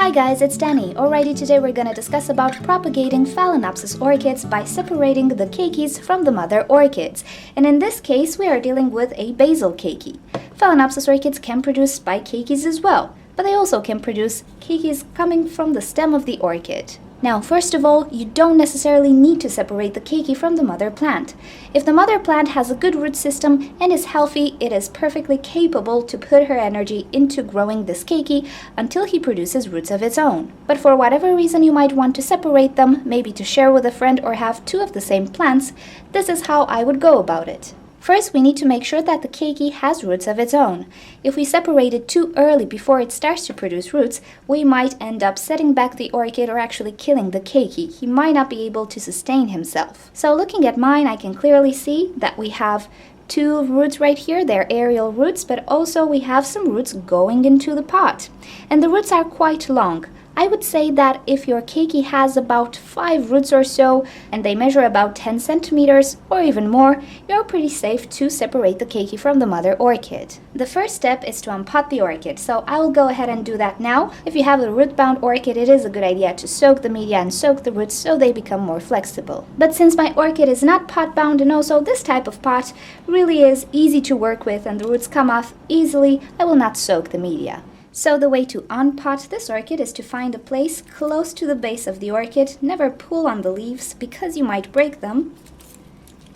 Hi guys, it's Danny. Alrighty, today we're gonna discuss about propagating Phalaenopsis orchids by separating the keikis from the mother orchids. And in this case, we are dealing with a basal keiki. Phalaenopsis orchids can produce spike keikis as well, but they also can produce keikis coming from the stem of the orchid. Now, first of all, you don't necessarily need to separate the keiki from the mother plant. If the mother plant has a good root system and is healthy, it is perfectly capable to put her energy into growing this keiki until he produces roots of its own. But for whatever reason you might want to separate them, maybe to share with a friend or have two of the same plants, this is how I would go about it. First, we need to make sure that the keiki has roots of its own. If we separate it too early before it starts to produce roots, we might end up setting back the orchid or actually killing the keiki. He might not be able to sustain himself. So looking at mine, I can clearly see that we have two roots right here. They're aerial roots, but also we have some roots going into the pot. And the roots are quite long. I would say that if your keiki has about 5 roots or so, and they measure about 10 centimeters or even more, you're pretty safe to separate the keiki from the mother orchid. The first step is to unpot the orchid, so I will go ahead and do that now. If you have a root-bound orchid, it is a good idea to soak the media and soak the roots so they become more flexible. But since my orchid is not pot-bound and also this type of pot really is easy to work with and the roots come off easily, I will not soak the media. So the way to unpot this orchid is to find a place close to the base of the orchid. Never pull on the leaves because you might break them.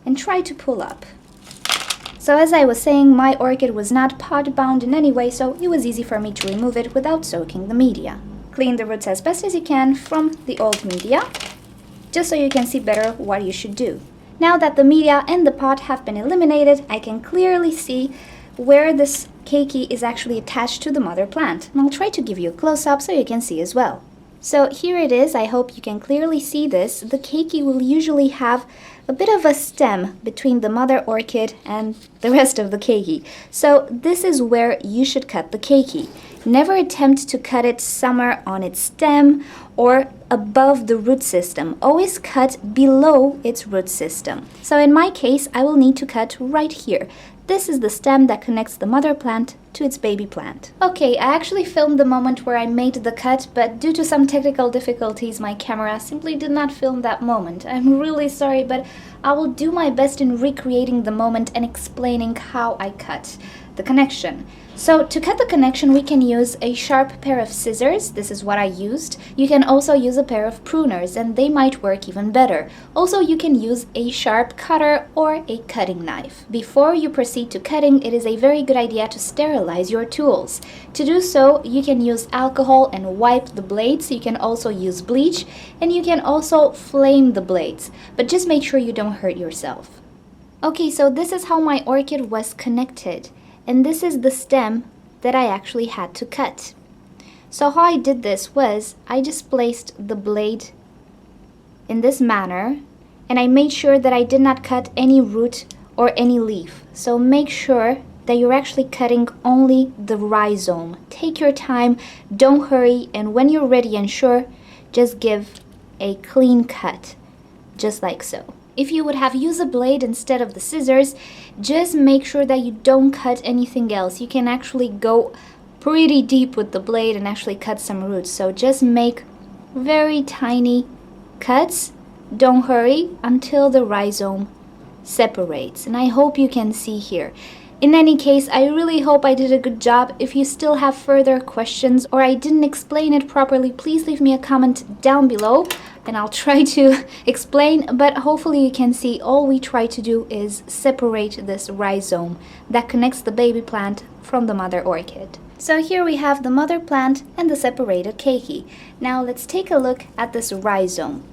And try to pull up. So as I was saying, my orchid was not pot bound in any way, so it was easy for me to remove it without soaking the media. Clean the roots as best as you can from the old media, just so you can see better what you should do. Now that the media and the pot have been eliminated, I can clearly see where this keiki is actually attached to the mother plant. And I'll try to give you a close-up so you can see as well. So here it is. I hope you can clearly see this. The keiki will usually have a bit of a stem between the mother orchid and the rest of the keiki. So this is where you should cut the keiki. Never attempt to cut it somewhere on its stem or above the root system. Always cut below its root system. So in my case, I will need to cut right here. This is the stem that connects the mother plant to its baby plant. Okay, I actually filmed the moment where I made the cut, but due to some technical difficulties, my camera simply did not film that moment. I'm really sorry, but I will do my best in recreating the moment and explaining how I cut the connection. So to cut the connection, we can use a sharp pair of scissors. This is what I used. You can also use a pair of pruners and they might work even better. Also, you can use a sharp cutter or a cutting knife. Before you proceed to cutting, it is a very good idea to sterilize your tools. To do so, you can use alcohol and wipe the blades. You can also use bleach and you can also flame the blades, but just make sure you don't hurt yourself. Okay, so this is how my orchid was connected. And this is the stem that I actually had to cut. So how I did this was I just placed the blade in this manner and I made sure that I did not cut any root or any leaf. So make sure that you're actually cutting only the rhizome. Take your time, don't hurry, and when you're ready and sure, just give a clean cut, just like so. If you would have used a blade instead of the scissors, just make sure that you don't cut anything else. You can actually go pretty deep with the blade and actually cut some roots. So just make very tiny cuts. Don't hurry until the rhizome separates. And I hope you can see here. In any case, I really hope I did a good job. If you still have further questions or I didn't explain it properly, please leave me a comment down below and I'll try to explain, but hopefully you can see all we try to do is separate this rhizome that connects the baby plant from the mother orchid. So here we have the mother plant and the separated keiki. Now let's take a look at this rhizome.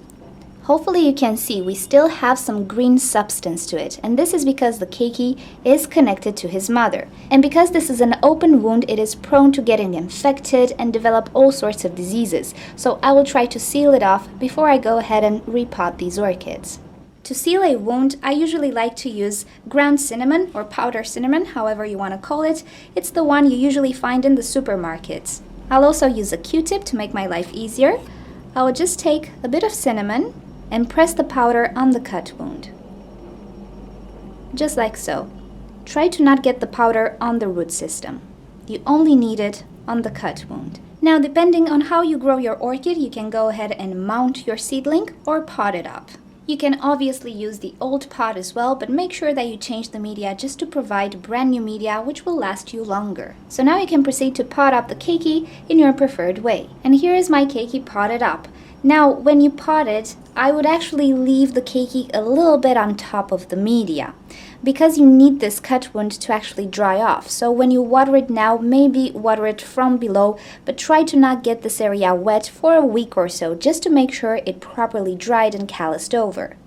Hopefully you can see we still have some green substance to it, and this is because the keiki is connected to his mother. And because this is an open wound, it is prone to getting infected and develop all sorts of diseases. So I will try to seal it off before I go ahead and repot these orchids. To seal a wound, I usually like to use ground cinnamon or powder cinnamon, however you want to call it. It's the one you usually find in the supermarkets. I'll also use a Q-tip to make my life easier. I will just take a bit of cinnamon and press the powder on the cut wound. Just like so. Try to not get the powder on the root system. You only need it on the cut wound. Now, depending on how you grow your orchid, you can go ahead and mount your seedling or pot it up. You can obviously use the old pot as well, but make sure that you change the media just to provide brand new media which will last you longer. So now you can proceed to pot up the keiki in your preferred way. And here is my keiki potted up. Now, when you pot it, I would actually leave the keiki a little bit on top of the media, because you need this cut wound to actually dry off. So when you water it now, maybe water it from below, but try to not get this area wet for a week or so, just to make sure it properly dried and calloused over.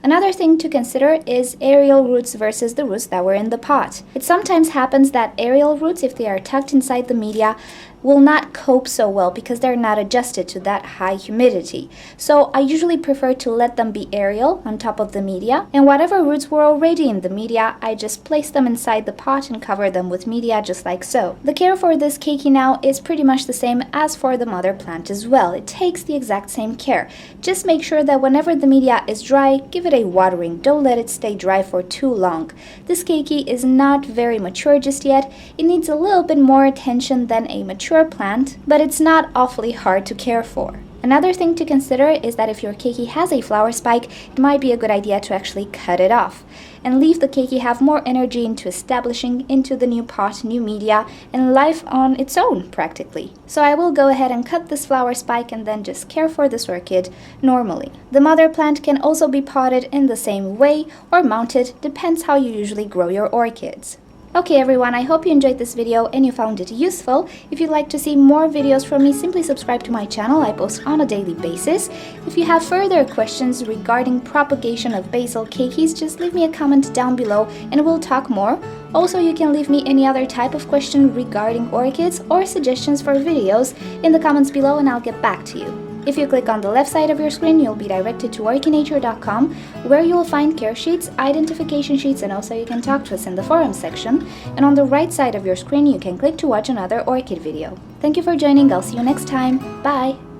Another thing to consider is aerial roots versus the roots that were in the pot. It sometimes happens that aerial roots, if they are tucked inside the media, will not cope so well because they're not adjusted to that high humidity. So I usually prefer to let them be aerial on top of the media, and whatever roots were already in the media, I just place them inside the pot and cover them with media just like so. The care for this keiki now is pretty much the same as for the mother plant as well. It takes the exact same care. Just make sure that whenever the media is dry, give it a watering. Don't let it stay dry for too long. This keiki is not very mature just yet. It needs a little bit more attention than a mature plant, but it's not awfully hard to care for. Another thing to consider is that if your keiki has a flower spike, it might be a good idea to actually cut it off and leave the keiki have more energy into establishing into the new pot, new media, and life on its own practically. So I will go ahead and cut this flower spike and then just care for this orchid normally. The mother plant can also be potted in the same way or mounted, depends how you usually grow your orchids. Okay everyone, I hope you enjoyed this video and you found it useful. If you'd like to see more videos from me, simply subscribe to my channel. I post on a daily basis. If you have further questions regarding propagation of basal keikis, just leave me a comment down below and we'll talk more. Also, you can leave me any other type of question regarding orchids or suggestions for videos in the comments below and I'll get back to you. If you click on the left side of your screen, you'll be directed to orchidnature.com, where you will find care sheets, identification sheets, and also you can talk to us in the forum section. And on the right side of your screen, you can click to watch another orchid video. Thank you for joining. I'll see you next time. Bye!